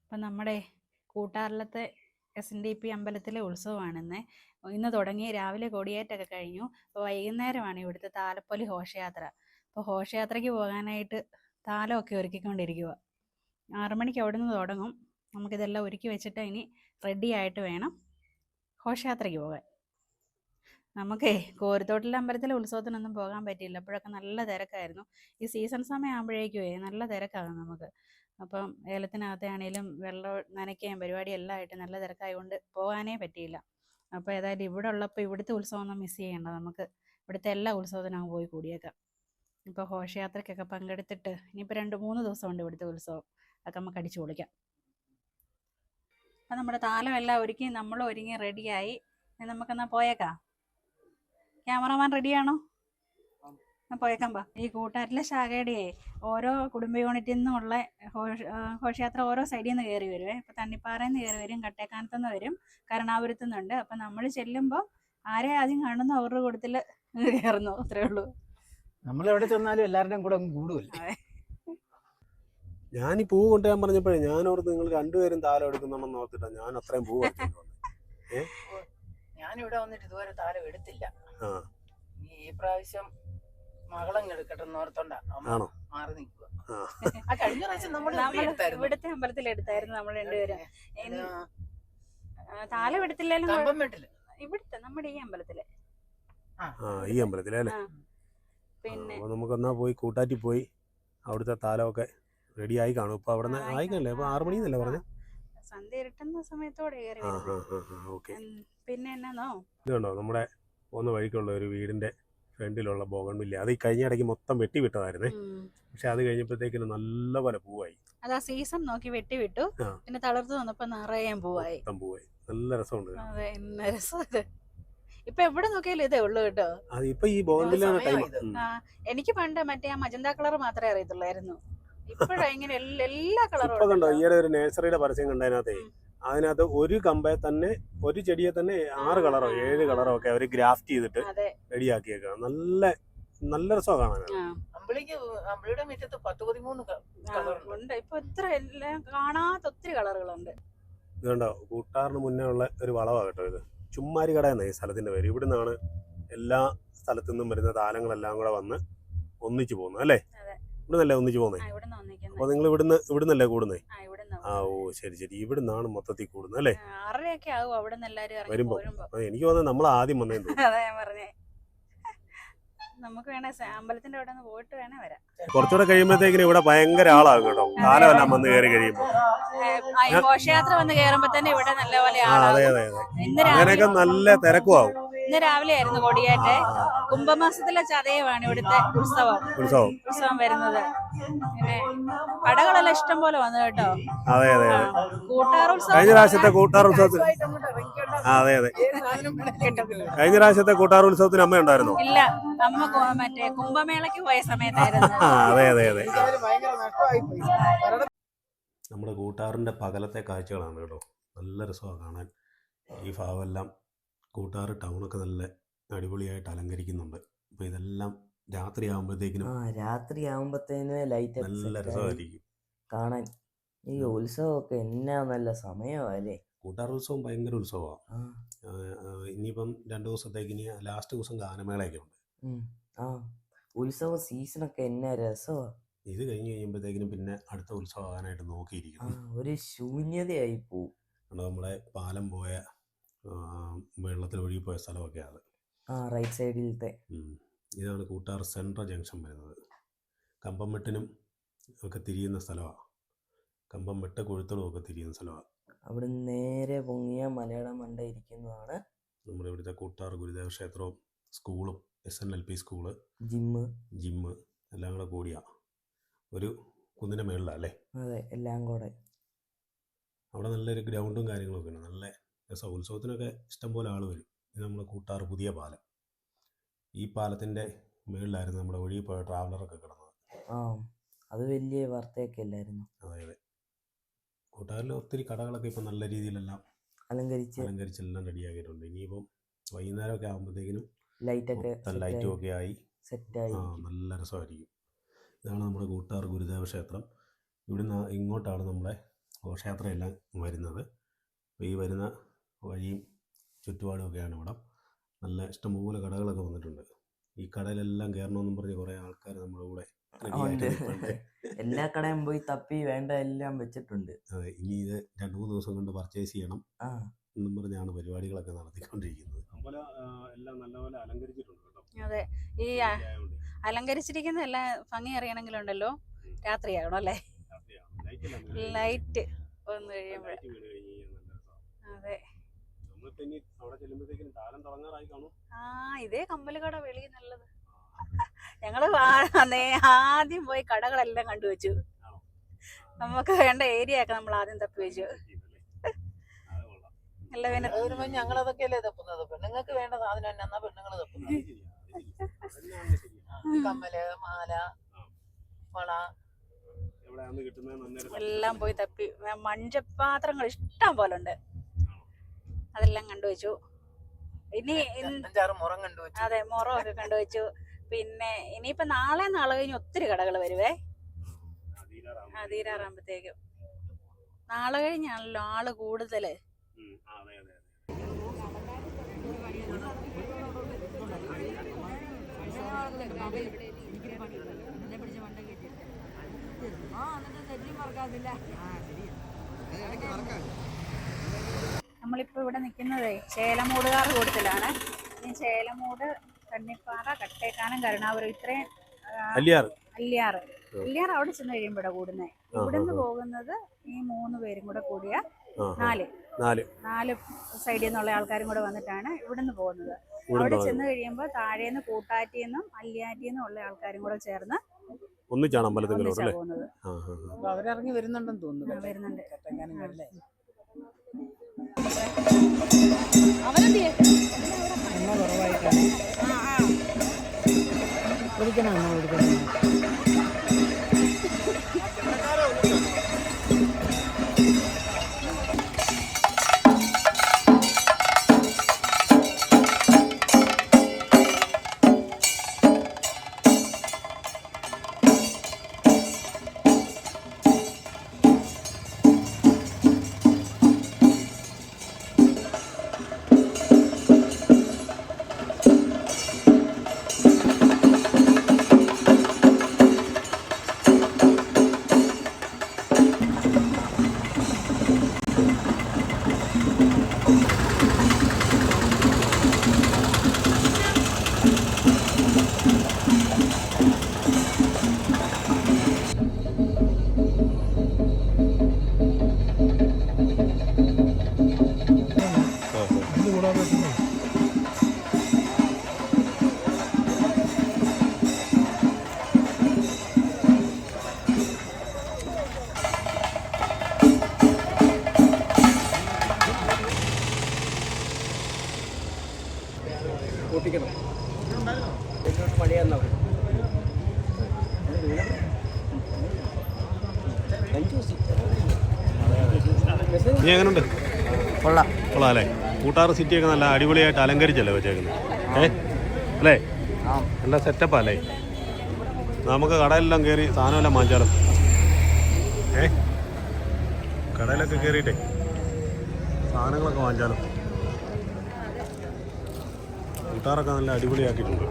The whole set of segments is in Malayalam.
അപ്പം നമ്മുടെ കൂട്ടാറിലത്തെ SNDP അമ്പലത്തിലെ ഉത്സവമാണിന്ന്. ഇന്ന് തുടങ്ങി, രാവിലെ കൊടിയേറ്റൊക്കെ കഴിഞ്ഞു. അപ്പോൾ വൈകുന്നേരമാണ് ഇവിടുത്തെ താലപ്പൊലി ഘോഷയാത്ര. അപ്പോൾ ഘോഷയാത്രയ്ക്ക് പോകാനായിട്ട് താലമൊക്കെ ഒരുക്കിക്കൊണ്ടിരിക്കുക. 6 മണിക്ക് അവിടെ നിന്ന് തുടങ്ങും. നമുക്കിതെല്ലാം ഒരുക്കി വെച്ചിട്ട് ഇനി റെഡി ആയിട്ട് വേണം ഘോഷയാത്രയ്ക്ക് പോകാൻ. നമുക്കേ കോരത്തോട്ടിലെ അമ്പലത്തിലെ ഉത്സവത്തിനൊന്നും പോകാൻ പറ്റിയില്ല. അപ്പോഴൊക്കെ നല്ല തിരക്കായിരുന്നു. ഈ സീസൺ സമയമാകുമ്പോഴേക്കുമേ നല്ല തിരക്കാകും നമുക്ക്. അപ്പം ഏലത്തിനകത്തെ ആണെങ്കിലും വെള്ളം നനയ്ക്കുകയും പരിപാടിയെല്ലാം ആയിട്ട് നല്ല തിരക്കായതുകൊണ്ട് പോകാനേ പറ്റിയില്ല. അപ്പോൾ ഏതായാലും ഇവിടെ ഉള്ളപ്പോൾ ഇവിടുത്തെ ഉത്സവം ഒന്നും മിസ് ചെയ്യേണ്ട. നമുക്ക് ഇവിടുത്തെ എല്ലാ ഉത്സവത്തിനും അങ്ങ് പോയി കൂടിയേക്കാം. ഇപ്പോൾ ഘോഷയാത്രയ്ക്കൊക്കെ പങ്കെടുത്തിട്ട് ഇനിയിപ്പോൾ 2-3 ദിവസമുണ്ട് ഇവിടുത്തെ ഉത്സവം. അതൊക്കെ നമുക്ക് അടിച്ചു പൊളിക്കാം. അപ്പം നമ്മുടെ താലമെല്ലാം ഒരുക്കി നമ്മൾ ഒരുങ്ങി റെഡിയായി. നമുക്കെന്നാൽ പോയേക്കാം. ക്യാമറമാൻ റെഡിയാണോ? പോയേക്കാം. ഈ കൂട്ടാറ്റിലെ ശാഖയുടെ ഓരോ കുടുംബ യൂണിറ്റിൽ നിന്നുമുള്ള ഘോഷയാത്ര ഓരോ സൈഡിൽ നിന്ന് കയറി വരുവേ. ഇപ്പം തണ്ണിപ്പാറയിൽ നിന്ന് കയറി വരും, കട്ടേക്കാനത്ത് നിന്ന് വരും, കരുണാപുരത്തു നിന്നുണ്ട്. അപ്പം നമ്മൾ ചെല്ലുമ്പോൾ ആരെ ആദ്യം കാണുന്നു അവരുടെ കൂട്ടത്തിൽ കയറുന്നു, അത്രേ ഉള്ളൂ. നമ്മൾ എവിടെ ചെന്നാലും എല്ലാവരുടെയും കൂടെ കൂടുമല്ലോ. ഞാൻ ഈ പൂ കൊണ്ടുവരാൻ പറഞ്ഞപ്പോഴേ ഞാൻ ഓർത്ത് നിങ്ങൾ രണ്ടുപേരും താലം എടുക്കുന്നുണ്ടെന്ന് ഓർത്തിട്ടാ ഞാൻ അത്രയും പൂ ഞാനിവിടെ വന്നിട്ട് ഇതുവരെ താലം എടുത്തില്ല. ഈ പ്രാവശ്യം മകളങ്ങ് എടുക്കട്ടെ ഓർത്തോണ്ടാ മാറി നിൽക്കുക. കഴിഞ്ഞ പ്രാവശ്യം നമ്മൾ ഇവിടുത്തെ അമ്പലത്തിൽ എടുത്തായിരുന്നു നമ്മൾ രണ്ടുപേരും. താലം എടുത്തില്ലാലും ഇവിടുത്തെ നമ്മുടെ ഈ അമ്പലത്തിലെ ഈ അമ്പലത്തിലല്ലേ. പിന്നെ നമുക്കെന്നാ പോയി കൂട്ടാറ്റി പോയി അവിടുത്തെ താലമൊക്കെ റെഡി ആയി കാണും. ഇപ്പൊ അവിടെ നിന്ന് ആയിക്കല്ലേ? ഇപ്പൊ 6 മണിന്നല്ലേ പറഞ്ഞത്? സന്ധ്യ ഇരുട്ടുന്ന സമയത്തോടെ പിന്നെ എന്നാന്നോ ഇതുണ്ടോ നമ്മുടെ പോകുന്ന വഴിക്കുള്ള ഒരു വീടിന്റെ ഫ്രണ്ടിലുള്ള ബോഗൺവില്ല. അത് ഈ കഴിഞ്ഞ ഇടയ്ക്ക് മൊത്തം വെട്ടി വിട്ടതായിരുന്നേ. പക്ഷെ അത് കഴിഞ്ഞപ്പോഴത്തേക്കിന് നല്ലപോലെ പൂവായി. അതാ സീസൺ നോക്കി വെട്ടി വിട്ടു. പിന്നെ തളർത്ത് വന്നപ്പോ നിറയെ പൂവായി. നല്ല രസമുണ്ട്. അതെ, എന്നാ രസം ഇത്. ഇപ്പൊ എവിടെ നോക്കിയാലും ഇതേ ഉള്ളു കേട്ടോ. ഇപ്പൊ ഈ ബോഗൺവില്ലാണ് ടൈം. എനിക്ക് പണ്ട് മറ്റേ ആ മജന്ത കളർ മാത്രമേ അറിയത്തുള്ളായിരുന്നു. ഇപ്പോഴാ ഇങ്ങനെ എല്ലാ കളറും. ഇപ്പൊ കണ്ടോ, ഈയിടെ ഒരു നഴ്സറിയുടെ പരസ്യം കണ്ടതിനകത്തെ അതിനകത്ത് ഒരു കമ്പയെ തന്നെ ഒരു ചെടിയെ തന്നെ 6 കളറോ 7 കളറോ ഒക്കെ അവര് ഗ്രാഫ്റ്റ് ചെയ്തിട്ട് റെഡിയാക്കിയേക്കാണ്. നല്ല നല്ല രസമാണ് കാണാൻ. ഇപ്പൊ ഇത്ര കാണാത്ത ഒത്തിരി കളറുകളുണ്ട്. ഇത് കണ്ടോ, കൂട്ടാറിന് മുന്നേ ഉള്ള ഒരു വളവാണ് കേട്ടോ ഇത്. ചുമ്മാരി കട എന്ന ഈ സ്ഥലത്തിന്റെ പേര്. ഇവിടുന്നാണ് എല്ലാ സ്ഥലത്തു നിന്നും വരുന്ന താലങ്ങളെല്ലാം കൂടെ വന്ന് ഒന്നിച്ചു പോകുന്നത് അല്ലേ? ഇവിടുന്നല്ലേ ഒന്നിച്ചു പോകുന്നേ? അപ്പൊ നിങ്ങൾ ഇവിടുന്നല്ലേ കൂടുന്നേ? ഓ ശരി ശരി, ഇവിടുന്നാണ് മൊത്തത്തിൽ കൂടുന്നത് അല്ലേ? വരുമ്പോ എനിക്ക് തോന്നുന്നത് നമ്മൾ ആദ്യം വന്നേ. നമുക്ക് വേണേ അമ്പലത്തിന്റെ അവിടെ പോയിട്ട് വേണേ വരാം. കുറച്ചുകൂടെ കഴിയുമ്പോഴത്തേക്കിന് ഇവിടെ ഭയങ്കര ആളാകും കേട്ടോ. കാലമെല്ലാം വന്ന് കയറി കഴിയുമ്പോ ഘോഷയാത്ര വന്ന് കയറുമ്പോ തന്നെ ഇവിടെ നല്ലപോലെ അതെ അതെ അതെ, അങ്ങനെയൊക്കെ നല്ല തിരക്കും ആവും. ഇന്ന് രാവിലെ ആയിരുന്നു കൊടിയേറ്റ്. കുംഭമാസത്തിലെ ചതയമാണ് ഇവിടുത്തെ ഉത്സവം വരുന്നത്. പിന്നെ കടകളെല്ലാം ഇഷ്ടം പോലെ വന്നു കേട്ടോ. അതെ അതെ അതെ, കൂട്ടാറുത്സവം കഴിഞ്ഞ പ്രാവശ്യത്തെ കൂട്ടാറുത്സവത്തിന് അതെ അതെ കഴിഞ്ഞ പ്രാവശ്യത്തെ കൂട്ടാറുത്സവത്തിന് അമ്മ ഉണ്ടായിരുന്നു? ഇല്ല, അമ്മ മറ്റേ കുംഭമേളയ്ക്ക് പോയ സമയത്തായിരുന്നു. അതെ അതെ അതെ, നമ്മുടെ കൂട്ടാറിന്റെ പകലത്തെ കാഴ്ചകളാണ് കേട്ടോ. നല്ല രസമാണ് കാണാൻ. ഈ ഭാഗമെല്ലാം കൂട്ടാറ് ടൗണൊക്കെ നല്ല അടിപൊളിയായിട്ട് അലങ്കരിക്കുന്നുണ്ട്. അപ്പൊ ഇതെല്ലാം രാത്രിയാകുമ്പോഴത്തേക്കിനും ലൈറ്റ് നല്ല രസമായിരിക്കും കാണാൻ. ഈ ഉത്സവമൊക്കെ എന്നാ നല്ല സമയമല്ലേ. കൂട്ടാറുത്സവം ഭയങ്കര ഉത്സവമാണ്. ഇനിയിപ്പം 2 ദിവസത്തേക്ക് ഇനി ലാസ്റ്റ് ദിവസം ഗാനമേളയൊക്കെ ഉണ്ട്. ഉത്സവ സീസണൊക്കെ എന്നാ രസമാണ്. ഇത് കഴിഞ്ഞ് കഴിയുമ്പോഴത്തേക്കിനും പിന്നെ അടുത്ത ഉത്സവം ആകാനായിട്ട് നോക്കിയിരിക്കുന്നു. ഒരു ശൂന്യതയായി പോവും. നമ്മുടെ പാലം പോയ വെള്ളത്തിൽ ഒഴുകി പോയ സ്ഥലമൊക്കെ അത് റൈറ്റ് സൈഡിലത്തെ. ഇതാണ് കൂട്ടാർ സെൻട്രൽ ജംഗ്ഷൻ വരുന്നത്. കമ്പംമെട്ടിനും ഒക്കെ തിരിയുന്ന സ്ഥലമാണ്. കമ്പംമെട്ട് കൊഴുത്തളും ഒക്കെ തിരിയുന്ന സ്ഥലമാണ്. അവിടെ നേരെ പൊങ്ങിയ മലയാള മണ്ട ഇരിക്കുന്നതാണ് നമ്മുടെ ഇവിടുത്തെ കൂട്ടാർ ഗുരുദേവ ക്ഷേത്രവും സ്കൂളും SNLP സ്കൂള്, ജിമ്മ് എല്ലാം കൂടെ കൂടിയാ ഒരു കുന്നിൻ്റെ മേളിലല്ലേ? അതെ, എല്ലാം കൂടെ. അവിടെ നല്ലൊരു ഗ്രൗണ്ടും കാര്യങ്ങളൊക്കെ ഉണ്ട്. നല്ല രസം. ഉത്സവത്തിനൊക്കെ ഇഷ്ടംപോലെ ആൾ വരും. ഇത് നമ്മുടെ കൂട്ടാർ പുതിയ പാലം. ഈ പാലത്തിൻ്റെ മേളിലായിരുന്നു നമ്മുടെ ഒഴുകി പോയ ട്രാവലറൊക്കെ കിടന്നത്. അത് വലിയ വാർത്തയൊക്കെ അല്ലായിരുന്നു? അതെ അതെ, കൂട്ടാറിൽ ഒത്തിരി കടകളൊക്കെ ഇപ്പം നല്ല രീതിയിലെല്ലാം അലങ്കരിച്ചെല്ലാം റെഡിയാക്കിയിട്ടുണ്ട്. ഇനിയിപ്പം വൈകുന്നേരമൊക്കെ ആകുമ്പോഴത്തേക്കിനും ലൈറ്റും ഒക്കെ ആയി സെറ്റായി നല്ല രസമായിരിക്കും. ഇതാണ് നമ്മുടെ കൂട്ടാർ ഗുരുദേവ ക്ഷേത്രം. ഇവിടുന്ന് ഇങ്ങോട്ടാണ് നമ്മുടെ ഘോഷയാത്രയെല്ലാം വരുന്നത്. അപ്പോൾ ഈ വരുന്ന വഴിയും ചുറ്റുപാടുമൊക്കെയാണ് ഇവിടെ. നല്ല ഇഷ്ടംപോലെ കടകളൊക്കെ വന്നിട്ടുണ്ട്. ഈ കടയിലെല്ലാം കയറണമെന്നും പറഞ്ഞ് കുറേ ആൾക്കാർ നമ്മുടെ കൂടെ ഉണ്ട്. എല്ലാ കടയും പോയി തപ്പി വേണ്ട എല്ലാം വെച്ചിട്ടുണ്ട്. അതെ, ഇനി ഇത് 2-3 ദിവസം കൊണ്ട് പർച്ചേസ് ചെയ്യണം ആ എന്നും പറഞ്ഞാണ് പരിപാടികളൊക്കെ നടത്തിക്കൊണ്ടിരിക്കുന്നത്. അമ്പലം എല്ലാം നല്ലപോലെ അലങ്കരിച്ചിട്ടുണ്ട് കേട്ടോ. അതെ, ഈ അലങ്കരിച്ചിരിക്കുന്ന എല്ലാം ഭംഗി അറിയണമെങ്കിലുണ്ടല്ലോ രാത്രിയാകണം അല്ലേ? ലൈറ്റ് വന്നു കഴിയുമ്പോൾ. അതെ, ഇതേ കമ്മലുകട വെളിയിൽ നല്ലത്. ഞങ്ങള് ആദ്യം പോയി കടകളെല്ലാം കണ്ടുവച്ചു. നമുക്ക് വേണ്ട ഏരിയ ഒക്കെ നമ്മൾ ആദ്യം തപ്പി വെച്ചു. ഞങ്ങളതൊക്കെയല്ലേ തപ്പുന്നത്. പെണ്ണുങ്ങൾക്ക് വേണ്ട സാധനം എന്നാ പെണ്ണുങ്ങൾ തപ്പുന്നത്. കമ്മല്, മാല, വള എല്ലാം പോയി തപ്പി. മൺചപ്പാത്രങ്ങൾ ഇഷ്ടം പോലെ ഉണ്ട്, അതെല്ലാം കണ്ടുവച്ചു. ഇനി 5-6 മുറം കണ്ടുവച്ചു. അതെ, മുറമൊക്കെ കണ്ടുവച്ചു. പിന്നെ ഇനിയിപ്പോ നാളെ കഴിഞ്ഞ് ഒത്തിരി കടകൾ വരുവേ. തീരാറാകുമ്പത്തേക്കും. നാളെ കഴിഞ്ഞാണല്ലോ ആള് കൂടുതല്. നമ്മളിപ്പോ ഇവിടെ നിൽക്കുന്നതേ ചേലമൂടുകാർ കൂട്ടത്തിലാണ്. ഈ ചേലമൂട്, കണ്ണിപ്പാറ, കട്ടേക്കാനം, കരുണാപുരം, ഇത്രയും അല്ലിയാറ് അവിടെ ചെന്ന് കഴിയുമ്പോഴാണ് കൂടുന്നത്. ഇവിടുന്ന് പോകുന്നത് ഈ 3 പേരും കൂടെ കൂടിയ 4 സൈഡിൽ നിന്നുള്ള ആൾക്കാരും കൂടെ വന്നിട്ടാണ് ഇവിടുന്ന് പോകുന്നത്. അവിടെ ചെന്ന് കഴിയുമ്പോൾ താഴേന്ന് കൂട്ടാറ്റിന്നും അല്ലിയാറ്റിന്നും ഉള്ള ആൾക്കാരും കൂടെ ചേർന്ന് ഒന്നിച്ചാണ് അമ്പലത്തിൽ പോകുന്നത്. അവരിറങ്ങി വരുന്നുണ്ടെന്ന് തോന്നുന്നു. വരുന്നുണ്ട്. എണ്ണ കുറവായിട്ടാണ് നീ എങ്ങനെയുണ്ട്? കൊള്ളാം അല്ലേ? കൂട്ടാറ് സിറ്റിയൊക്കെ നല്ല അടിപൊളിയായിട്ട് അലങ്കരിച്ചല്ലേ വെച്ചേക്കുന്നത്? അല്ലേ? നല്ല സെറ്റപ്പാ അല്ലേ? നമുക്ക് കടയിലെല്ലാം കയറി സാധനമെല്ലാം വാങ്ങിച്ചാലോ? കടയിലൊക്കെ കയറിയിട്ടേ സാധനങ്ങളൊക്കെ വാങ്ങിച്ചാലോ? കൂട്ടാറൊക്കെ നല്ല അടിപൊളിയാക്കിയിട്ടുണ്ട്.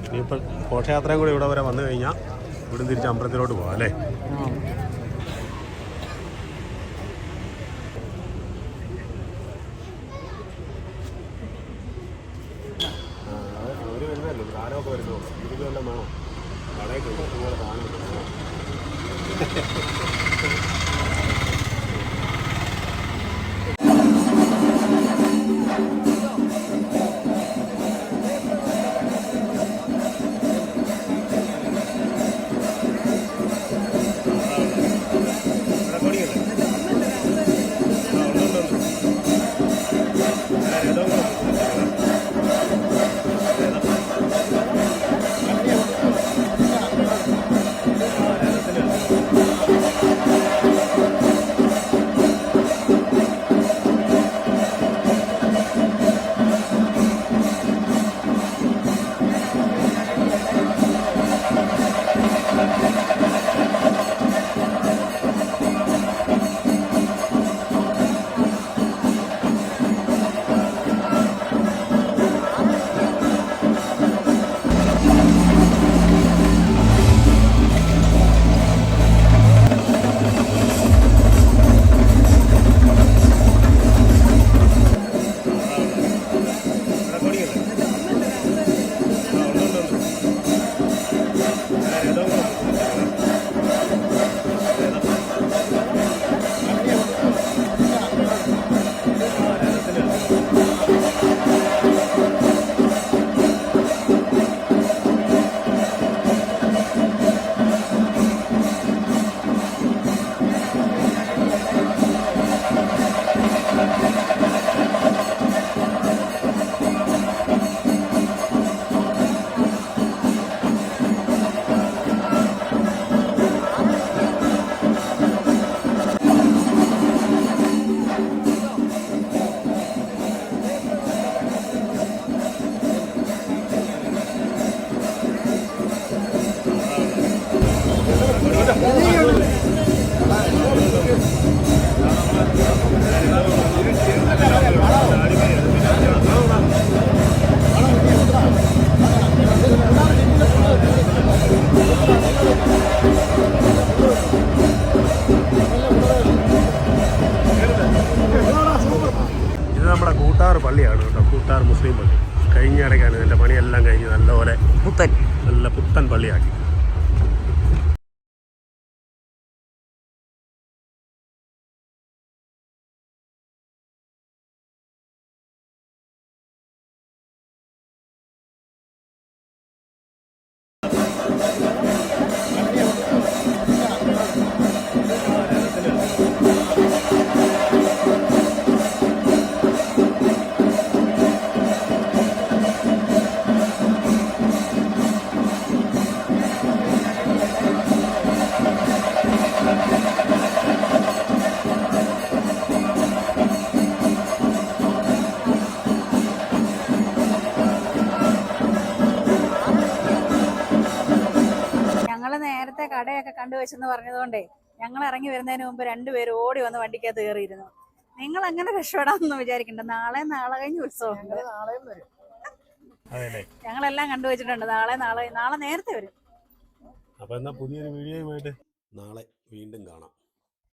ഇനിയിപ്പോൾ ഘോഷയാത്രയും കൂടി ഇവിടെ വരെ വന്നു കഴിഞ്ഞാൽ ഇവിടുന്ന് തിരിച്ച് അമ്പലത്തിലോട്ട് പോകാം അല്ലേ? അവർ വരുന്നല്ലോ, സാധനമൊക്കെ വരുന്നോ? ഇതുവെല്ലാം വേണോ? കടയൊക്കെ ഇതുപോലെ സാധനം പള്ളിയാണ് കേട്ടോ, കൂട്ടാർ മുസ്ലിം പള്ളി. കഴിഞ്ഞ ഇടയ്ക്കാണ് ഇതിൻ്റെ പണിയെല്ലാം കഴിഞ്ഞ് നല്ലപോലെ നല്ല പുത്തൻ പള്ളിയാക്കി. നേരത്തെ കടയൊക്കെ കണ്ടുവച്ചെന്ന് പറഞ്ഞതുകൊണ്ടേ ഞങ്ങൾ ഇറങ്ങി വരുന്നതിന് മുമ്പ് രണ്ടുപേരും ഓടി വന്ന് വണ്ടിക്കകത്ത് കയറിയിരുന്നു. നിങ്ങൾ അങ്ങനെ രക്ഷപ്പെടാമെന്ന് വിചാരിക്കണ്ട. നാളെ കഴിഞ്ഞ് ഉത്സവം ഞങ്ങളെല്ലാം കണ്ടുവച്ചിട്ടുണ്ട്. നാളെ നേരത്തെ വരും. അപ്പൊ എന്നാ പുതിയൊരു വീഡിയോയുമായിട്ട് നാളെ വീണ്ടും കാണാം.